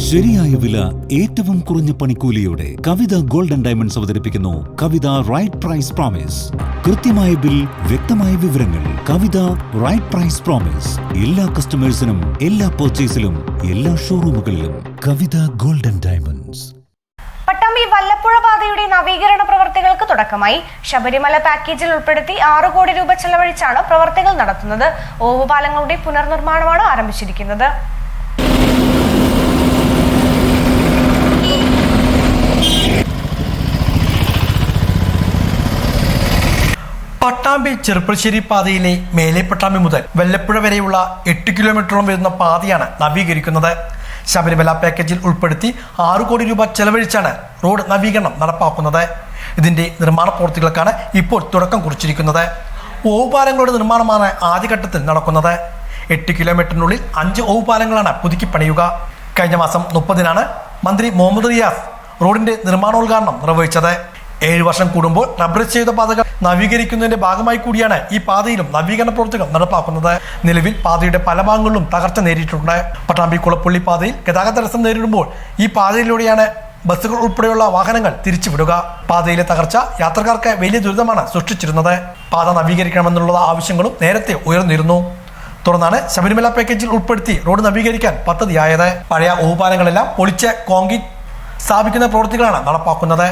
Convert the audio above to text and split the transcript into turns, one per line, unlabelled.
ശരിയായ വില, ഏറ്റവും കുറഞ്ഞ പണിക്കൂലിയോടെ കവിത ഗോൾഡൻ ഡയമണ്ട്സ് അവതരിപ്പിക്കുന്നു കവിത റൈറ്റ് പ്രൈസ് പ്രോമിസ്. കൃത്യമായ ബിൽ, വ്യക്തമായ വിവരങ്ങൾ. കവിത റൈറ്റ് പ്രൈസ് പ്രോമിസ്. എല്ലാ കസ്റ്റമേഴ്സിനും, എല്ലാ പർച്ചേസിലും, എല്ലാ ഷോറൂമുകളിലും. കവിത ഗോൾഡൻ ഡയമണ്ട്സ്.
പട്ടാമ്പി വല്ലപ്പുഴ പാതയുടെ നവീകരണ പ്രവർത്തികൾക്ക് തുടക്കമായി. ശബരിമല പാക്കേജിൽ ഉൾപ്പെടുത്തി 6 കോടി രൂപ ചെലവഴിച്ചാണ് പ്രവർത്തികൾ നടത്തുന്നത്. ഓവുപാലങ്ങളുടെ പുനർനിർമ്മാണമാണ് ആരംഭിച്ചിരിക്കുന്നത്.
പട്ടാമ്പി ചെറുപ്പശ്ശേരി പാതയിലെ മേലെ പട്ടാമ്പി മുതൽ വല്ലപ്പുഴ വരെയുള്ള 8 കിലോമീറ്ററോളം വരുന്ന പാതയാണ് നവീകരിക്കുന്നത്. ശബരിമല പാക്കേജിൽ ഉൾപ്പെടുത്തി 6 കോടി രൂപ ചെലവഴിച്ചാണ് റോഡ് നവീകരണം നടപ്പാക്കുന്നത്. ഇതിന്റെ നിർമ്മാണ പ്രവൃത്തികൾക്കാണ് ഇപ്പോൾ തുടക്കം കുറിച്ചിരിക്കുന്നത്. ഓവുപാലങ്ങളുടെ നിർമ്മാണമാണ് ആദ്യഘട്ടത്തിൽ നടക്കുന്നത്. 8 കിലോമീറ്ററിനുള്ളിൽ 5 ഓവുപാലങ്ങളാണ് പുതുക്കി പണിയുക. കഴിഞ്ഞ മാസം 30-നാണ് മന്ത്രി മുഹമ്മദ് റിയാസ് റോഡിന്റെ നിർമ്മാണോദ്ഘാടനം നിർവഹിച്ചത്. 7 വർഷം കൂടുമ്പോൾ റബ്ബറൈസ് ചെയ്ത പാതകൾ നവീകരിക്കുന്നതിന്റെ ഭാഗമായി കൂടിയാണ് ഈ പാതയിലും നവീകരണ പ്രവൃത്തികൾ നടപ്പാക്കുന്നത്. നിലവിൽ പാതയുടെ പല ഭാഗങ്ങളിലും തകർച്ച നേരിട്ടിട്ടുണ്ട്. പട്ടാമ്പി കുളപ്പള്ളി പാതയിൽ ഗതാഗത തടസ്സം നേരിടുമ്പോൾ ഈ പാതയിലൂടെയാണ് ബസ്സുകൾ ഉൾപ്പെടെയുള്ള വാഹനങ്ങൾ തിരിച്ചുവിടുക. പാതയിലെ തകർച്ച യാത്രക്കാർക്ക് വലിയ ദുരിതമാണ് സൃഷ്ടിച്ചിരുന്നത്. പാത നവീകരിക്കണമെന്നുള്ള ആവശ്യങ്ങളും നേരത്തെ ഉയർന്നിരുന്നു. തുടർന്നാണ് ശബരിമല പാക്കേജിൽ ഉൾപ്പെടുത്തി റോഡ് നവീകരിക്കാൻ പദ്ധതിയായത്. പഴയ ഓവുപാലങ്ങളെല്ലാം പൊളിച്ച് കോൺക്രീറ്റ് സ്ഥാപിക്കുന്ന പ്രവൃത്തികളാണ് നടപ്പാക്കുന്നത്.